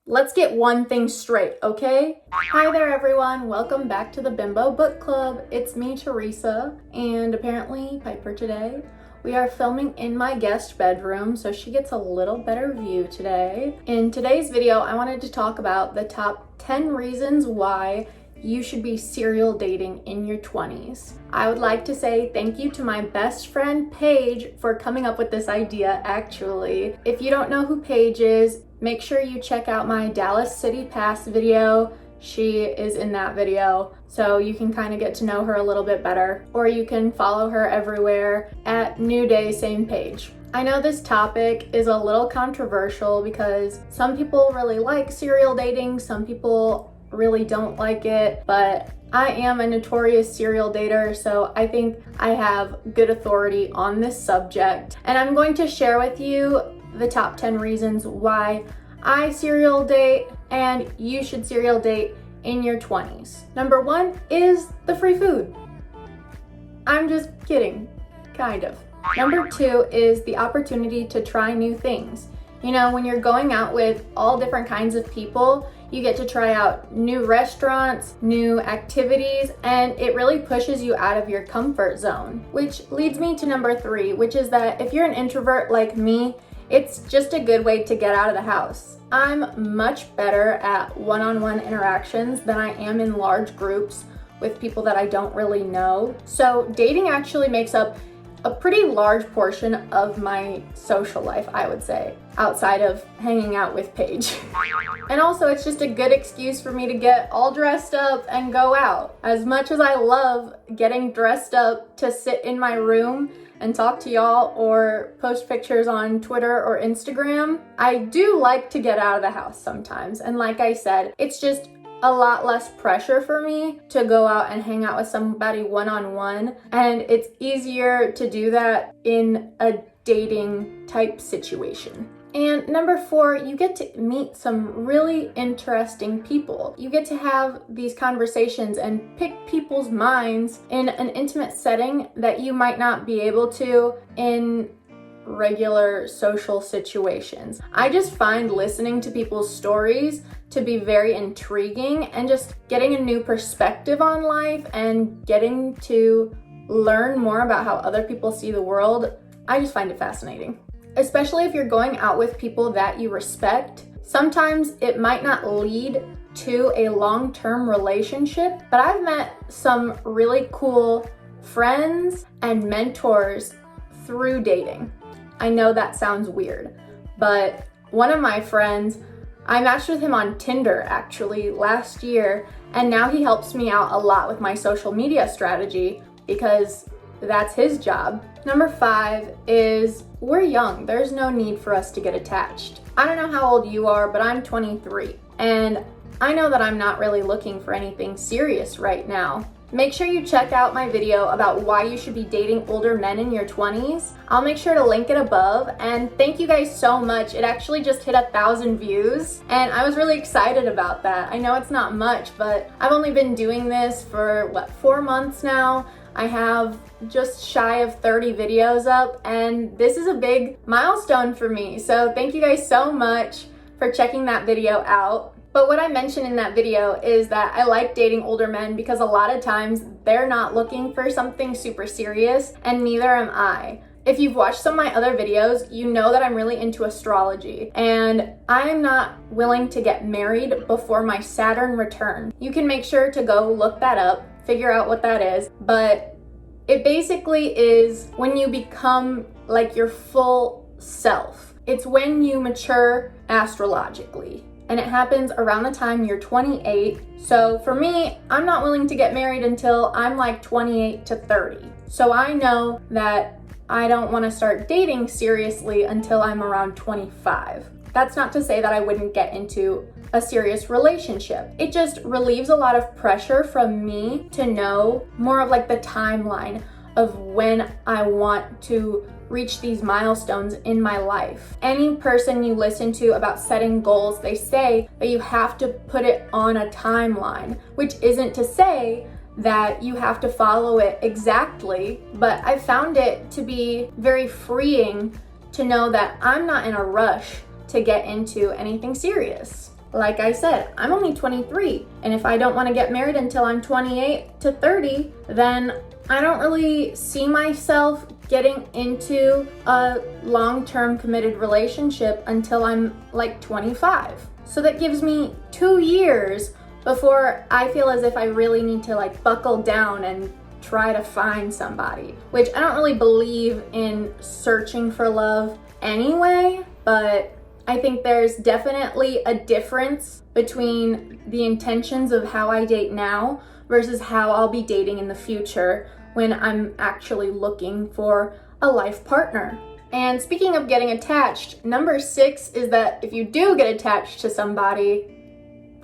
Let's get one thing straight, okay? Hi there everyone, welcome back to the Bimbo Book Club. It's me, Teresa, and apparently Piper today. We are filming in my guest bedroom, so she gets a little better view today. In today's video, I wanted to talk about the top 10 reasons why you should be serial dating in your 20s. I would like to say thank you to my best friend Paige for coming up with this idea actually. If you don't know who Paige is, make sure you check out my Dallas City Pass video. She is in that video, so you can kind of get to know her a little bit better. Or you can follow her everywhere at New Day Same Page. I know this topic is a little controversial because some people really like serial dating, some people really don't like it, but I am a notorious serial dater, so I think I have good authority on this subject. And I'm going to share with you the top 10 reasons why I serial date and you should serial date in your 20s. Number one is the free food. I'm just kidding, kind of. Number two is the opportunity to try new things. You know, when you're going out with all different kinds of people, you get to try out new restaurants, new activities, and it really pushes you out of your comfort zone. Which leads me to number three, which is that if you're an introvert like me, it's just a good way to get out of the house. I'm much better at one-on-one interactions than I am in large groups with people that I don't really know. So dating actually makes up a pretty large portion of my social life, I would say, outside of hanging out with Paige. And also, it's just a good excuse for me to get all dressed up and go out. As much as I love getting dressed up to sit in my room and talk to y'all or post pictures on Twitter or Instagram, I do like to get out of the house sometimes. And like I said, it's just a lot less pressure for me to go out and hang out with somebody one-on-one, and it's easier to do that in a dating type situation. And number four, you get to meet some really interesting people. You get to have these conversations and pick people's minds in an intimate setting that you might not be able to in regular social situations. I just find listening to people's stories to be very intriguing and just getting a new perspective on life and getting to learn more about how other people see the world. I just find it fascinating. Especially if you're going out with people that you respect. Sometimes it might not lead to a long-term relationship, but I've met some really cool friends and mentors through dating. I know that sounds weird, but one of my friends, I matched with him on Tinder actually last year, and now he helps me out a lot with my social media strategy because that's his job. Number five is we're young. There's no need for us to get attached. I don't know how old you are, but I'm 23, and I know that I'm not really looking for anything serious right now. Make sure you check out my video about why you should be dating older men in your 20s. I'll make sure to link it above, and thank you guys so much. It actually just hit 1,000 views, and I was really excited about that. I know it's not much, but I've only been doing this for, 4 months now. I have just shy of 30 videos up, and this is a big milestone for me. So thank you guys so much for checking that video out. But what I mentioned in that video is that I like dating older men because a lot of times they're not looking for something super serious, and neither am I. If you've watched some of my other videos, you know that I'm really into astrology, and I'm not willing to get married before my Saturn return. You can make sure to go look that up, figure out what that is, but it basically is when you become like your full self. It's when you mature astrologically. And it happens around the time you're 28. So for me, I'm not willing to get married until I'm like 28 to 30. So I know that I don't want to start dating seriously until I'm around 25. That's not to say that I wouldn't get into a serious relationship. It just relieves a lot of pressure from me to know more of like the timeline of when I want to reach these milestones in my life. Any person you listen to about setting goals, they say that you have to put it on a timeline, which isn't to say that you have to follow it exactly, but I found it to be very freeing to know that I'm not in a rush to get into anything serious. like I said, I'm only 23, and if I don't want to get married until I'm 28 to 30, then I don't really see myself getting into a long-term committed relationship until I'm like 25. So that gives me 2 years before I feel as if I really need to like buckle down and try to find somebody, which I don't really believe in searching for love anyway, but I think there's definitely a difference between the intentions of how I date now versus how I'll be dating in the future when I'm actually looking for a life partner. And speaking of getting attached, number 6 is that if you do get attached to somebody,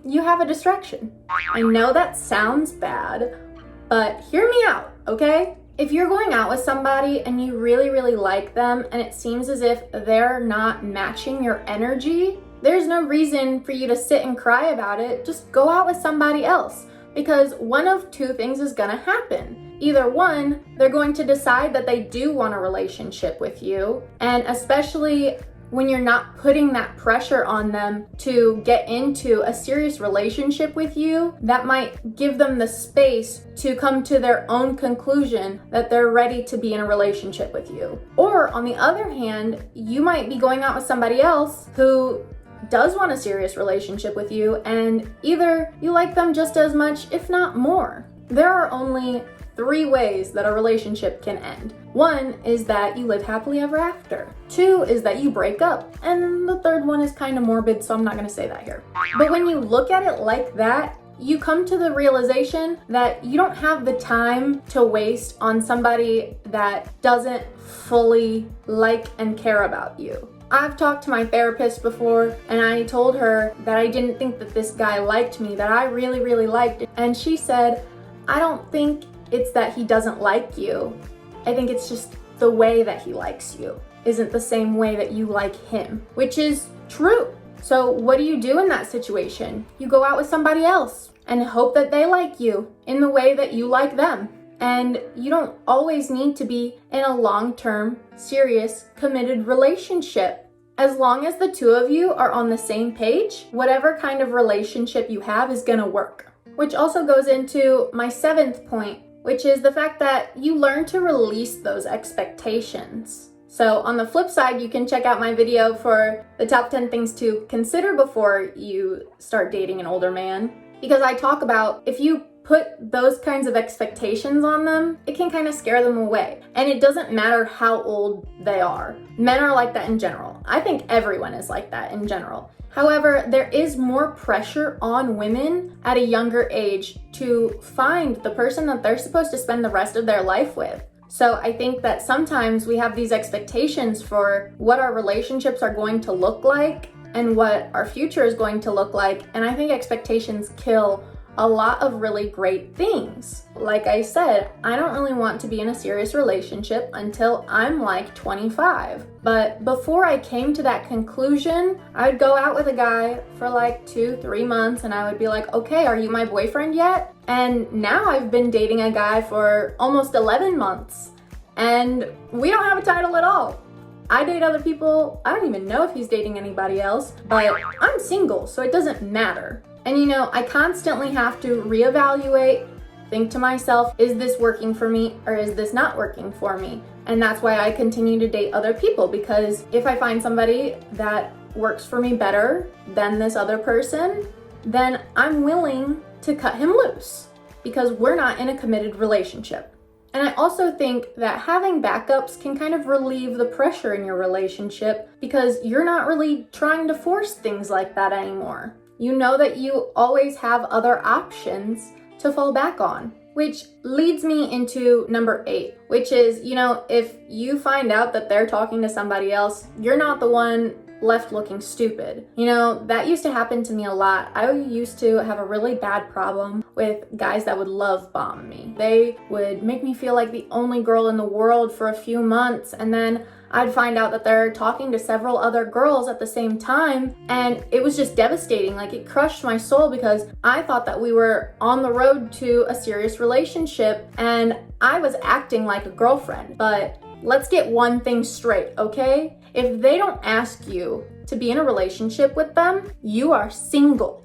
you have a distraction. I know that sounds bad, but hear me out, okay? If you're going out with somebody and you really, really like them and it seems as if they're not matching your energy, there's no reason for you to sit and cry about it. Just go out with somebody else, because one of 2 things is gonna happen. Either one, they're going to decide that they do want a relationship with you, and especially when you're not putting that pressure on them to get into a serious relationship with you, that might give them the space to come to their own conclusion that they're ready to be in a relationship with you. Or on the other hand, you might be going out with somebody else who does want a serious relationship with you, and either you like them just as much, if not more. There are only 3 ways that a relationship can end. 1 is that you live happily ever after. 2 is that you break up. And the 3rd one is kind of morbid, so I'm not going to say that here. But when you look at it like that, you come to the realization that you don't have the time to waste on somebody that doesn't fully like and care about you. I've talked to my therapist before, and I told her that I didn't think that this guy liked me, that I really, really liked. And she said, I don't think it's that he doesn't like you. I think it's just the way that he likes you isn't the same way that you like him, which is true. So what do you do in that situation? You go out with somebody else and hope that they like you in the way that you like them. And you don't always need to be in a long-term, serious, committed relationship. As long as the 2 of you are on the same page, whatever kind of relationship you have is gonna work. Which also goes into my 7th point, which is the fact that you learn to release those expectations. So on the flip side, you can check out my video for the top 10 things to consider before you start dating an older man, because I talk about if you put those kinds of expectations on them, it can kind of scare them away. And it doesn't matter how old they are. Men are like that in general. I think everyone is like that in general. However, there is more pressure on women at a younger age to find the person that they're supposed to spend the rest of their life with. So I think that sometimes we have these expectations for what our relationships are going to look like and what our future is going to look like. And I think expectations kill a lot of really great things. Like I said, I don't really want to be in a serious relationship until I'm like 25. But before I came to that conclusion, I'd go out with a guy for like 2-3 months and I would be like, okay, are you my boyfriend yet? And now I've been dating a guy for almost 11 months and we don't have a title at all. I date other people. I don't even know if he's dating anybody else, but I'm single, so it doesn't matter. And you know, I constantly have to reevaluate, think to myself, is this working for me or is this not working for me? And that's why I continue to date other people, because if I find somebody that works for me better than this other person, then I'm willing to cut him loose because we're not in a committed relationship. And I also think that having backups can kind of relieve the pressure in your relationship because you're not really trying to force things like that anymore. You know that you always have other options to fall back on, which leads me into number 8, which is, you know, if you find out that they're talking to somebody else, you're not the one left looking stupid. You know, that used to happen to me a lot. I used to have a really bad problem with guys that would love bomb me. They would make me feel like the only girl in the world for a few months, and then I'd find out that they're talking to several other girls at the same time, and it was just devastating. Like, it crushed my soul because I thought that we were on the road to a serious relationship and I was acting like a girlfriend. But let's get one thing straight, okay? If they don't ask you to be in a relationship with them, you are single.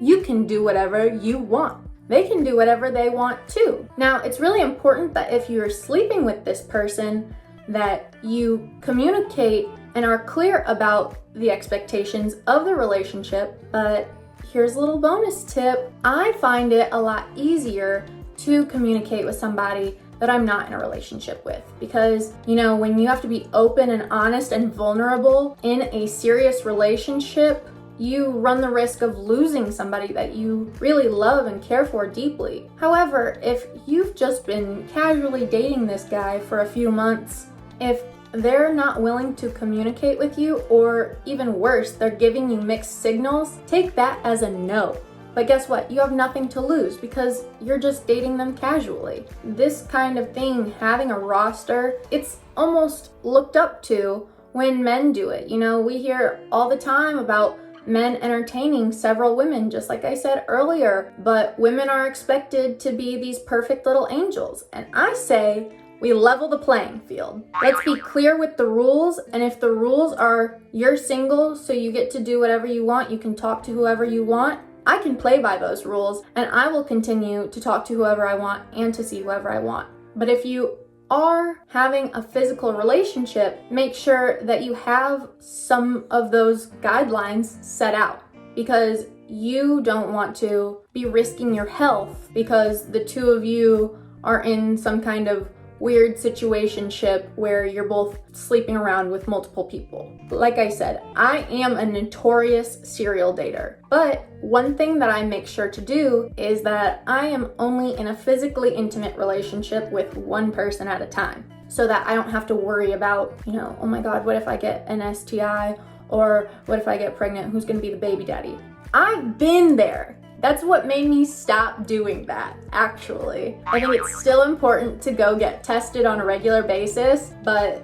You can do whatever you want. They can do whatever they want too. Now, it's really important that if you're sleeping with this person, that you communicate and are clear about the expectations of the relationship. But here's a little bonus tip. I find it a lot easier to communicate with somebody that I'm not in a relationship with, because when you have to be open and honest and vulnerable in a serious relationship, you run the risk of losing somebody that you really love and care for deeply. However, if you've just been casually dating this guy for a few months, if they're not willing to communicate with you, or even worse, they're giving you mixed signals, take that as a no. But guess what? You have nothing to lose because you're just dating them casually. This kind of thing, having a roster, it's almost looked up to when men do it. We hear all the time about men entertaining several women, just like I said earlier, but women are expected to be these perfect little angels. And I say we level the playing field. Let's be clear with the rules, and if the rules are you're single, so you get to do whatever you want, you can talk to whoever you want, I can play by those rules, and I will continue to talk to whoever I want and to see whoever I want. But if you are having a physical relationship, make sure that you have some of those guidelines set out, because you don't want to be risking your health because the two of you are in some kind of weird situationship where you're both sleeping around with multiple people. Like I said, I am a notorious serial dater, but one thing that I make sure to do is that I am only in a physically intimate relationship with one person at a time, so that I don't have to worry about, oh my God, what if I get an STI, or what if I get pregnant? Who's gonna be the baby daddy? I've been there. That's what made me stop doing that, actually. I think it's still important to go get tested on a regular basis, but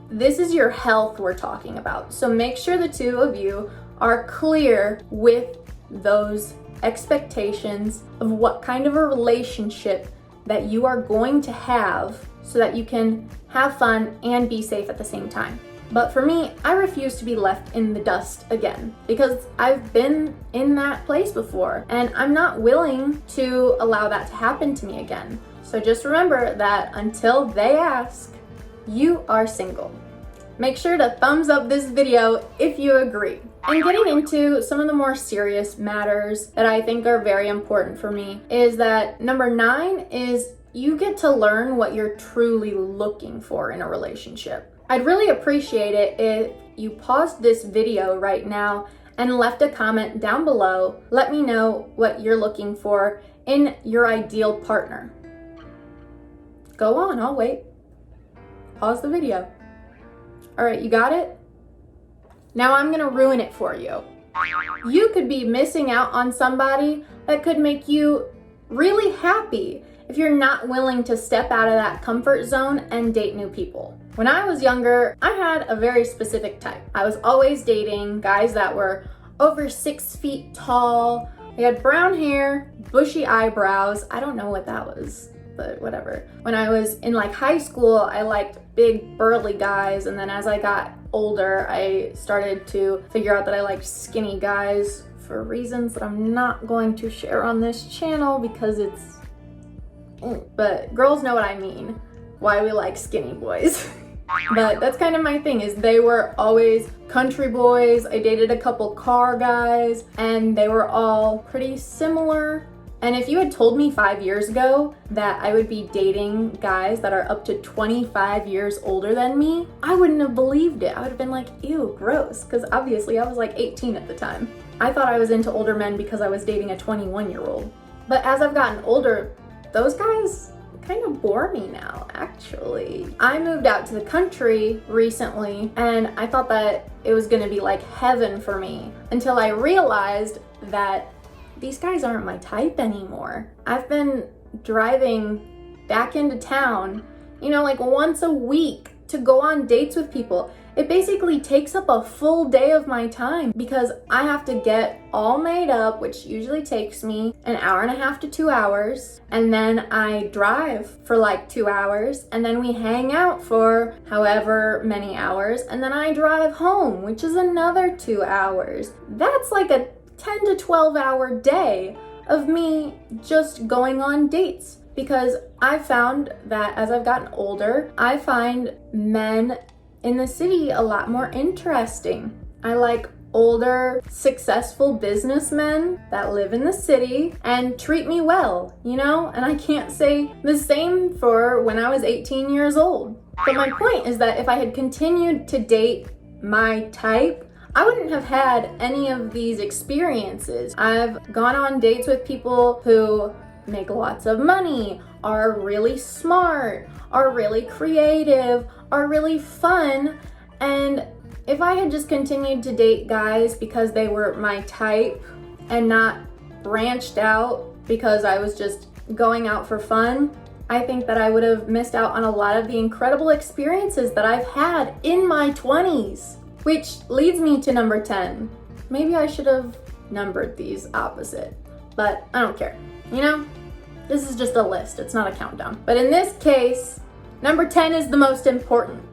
this is your health we're talking about. So make sure the two of you are clear with those expectations of what kind of a relationship that you are going to have, so that you can have fun and be safe at the same time. But for me, I refuse to be left in the dust again, because I've been in that place before and I'm not willing to allow that to happen to me again. So just remember that until they ask, you are single. Make sure to thumbs up this video if you agree. And getting into some of the more serious matters that I think are very important for me is that number 9 is you get to learn what you're truly looking for in a relationship. I'd really appreciate it if you paused this video right now and left a comment down below. Let me know what you're looking for in your ideal partner. Go on, I'll wait. Pause the video. All right, you got it? Now I'm gonna ruin it for you. You could be missing out on somebody that could make you really happy if you're not willing to step out of that comfort zone and date new people. When I was younger, I had a very specific type. I was always dating guys that were over 6 feet tall. They had brown hair, bushy eyebrows. I don't know what that was, but whatever. When I was in high school, I liked big burly guys, and then as I got older, I started to figure out that I liked skinny guys for reasons that I'm not going to share on this channel because it's... But girls know what I mean, why we like skinny boys. But that's kind of my thing, is they were always country boys. I dated a couple car guys and they were all pretty similar. And if you had told me 5 years ago that I would be dating guys that are up to 25 years older than me, I wouldn't have believed it. I would have been like, ew, gross, because obviously I was 18 at the time. I thought I was into older men because I was dating a 21-year-old. But as I've gotten older, those guys kind of bore me now, actually. I moved out to the country recently and I thought that it was gonna be like heaven for me until I realized that these guys aren't my type anymore. I've been driving back into town, once a week to go on dates with people. It basically takes up a full day of my time because I have to get all made up, which usually takes me an hour and a half to 2 hours. And then I drive for like 2 hours, and then we hang out for however many hours. And then I drive home, which is another 2 hours. That's like a 10 to 12 hour day of me just going on dates. Because I found that as I've gotten older, I find men in the city a lot more interesting. I like older, successful businessmen that live in the city and treat me well, you know? And I can't say the same for when I was 18 years old. But my point is that if I had continued to date my type, I wouldn't have had any of these experiences. I've gone on dates with people who make lots of money, are really smart, are really creative, are really fun. And if I had just continued to date guys because they were my type and not branched out because I was just going out for fun, I think that I would have missed out on a lot of the incredible experiences that I've had in my 20s. Which leads me to number 10. Maybe I should have numbered these opposite, but I don't care. You know, this is just a list, it's not a countdown. But in this case, number 10 is the most important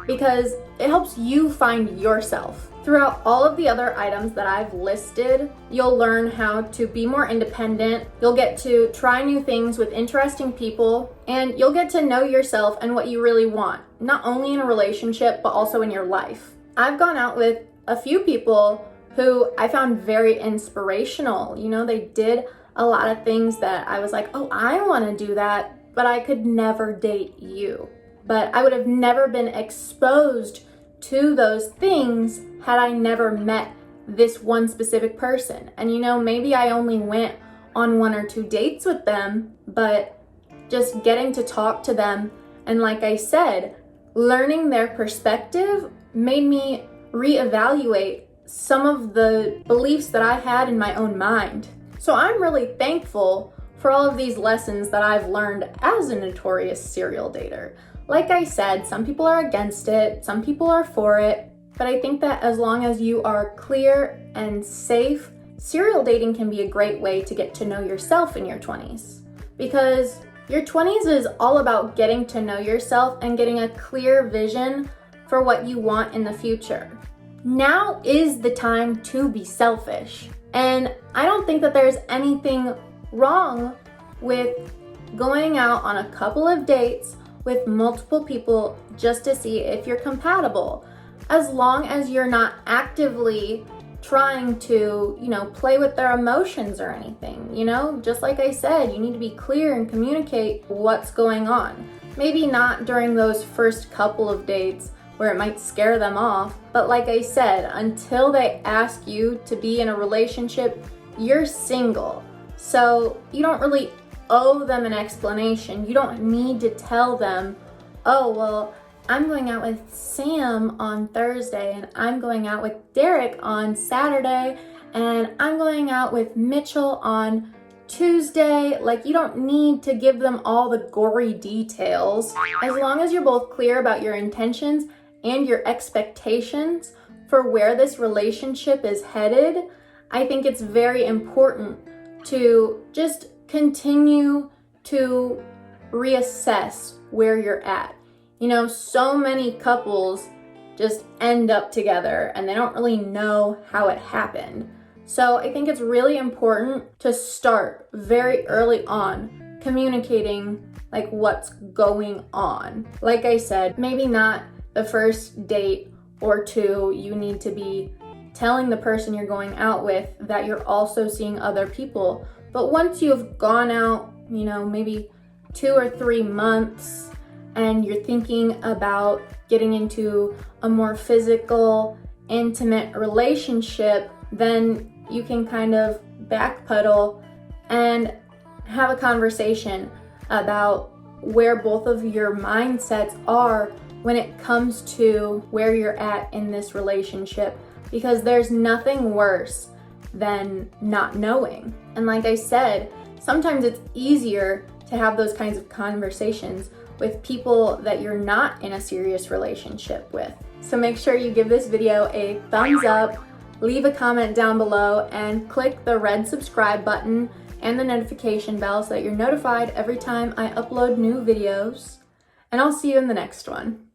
because it helps you find yourself. Throughout all of the other items that I've listed, you'll learn how to be more independent, you'll get to try new things with interesting people, and you'll get to know yourself and what you really want, not only in a relationship, but also in your life. I've gone out with a few people who I found very inspirational. You know, they did a lot of things that I was like, oh, I want to do that, but I could never date you. But I would have never been exposed to those things had I never met this one specific person. And you know, maybe I only went on 1 or 2 dates with them, but just getting to talk to them and, like I said, learning their perspective made me reevaluate some of the beliefs that I had in my own mind. So I'm really thankful for all of these lessons that I've learned as a notorious serial dater. Like I said, some people are against it, some people are for it, but I think that as long as you are clear and safe, serial dating can be a great way to get to know yourself in your 20s. Because your 20s is all about getting to know yourself and getting a clear vision for what you want in the future. Now is the time to be selfish. And I don't think that there's anything wrong with going out on a couple of dates with multiple people just to see if you're compatible. As long as you're not actively trying to, you know, play with their emotions or anything, you know? Just like I said, you need to be clear and communicate what's going on. Maybe not during those first couple of dates where it might scare them off, but like I said, until they ask you to be in a relationship, you're single. So you don't really owe them an explanation. You don't need to tell them, oh, well, I'm going out with Sam on Thursday, and I'm going out with Derek on Saturday, and I'm going out with Mitchell on Tuesday. Like, you don't need to give them all the gory details. As long as you're both clear about your intentions and your expectations for where this relationship is headed, I think it's very important to just continue to reassess where you're at. You know, so many couples just end up together and they don't really know how it happened. So I think it's really important to start very early on communicating like what's going on. Like I said, maybe not the first date or 2, you need to be telling the person you're going out with that you're also seeing other people. But once you've gone out, you know, maybe 2 or 3 months and you're thinking about getting into a more physical, intimate relationship, then you can kind of backpedal and have a conversation about where both of your mindsets are when it comes to where you're at in this relationship, because there's nothing worse than not knowing. And like I said, sometimes it's easier to have those kinds of conversations with people that you're not in a serious relationship with. So make sure you give this video a thumbs up, leave a comment down below, and click the red subscribe button and the notification bell so that you're notified every time I upload new videos. And I'll see you in the next one.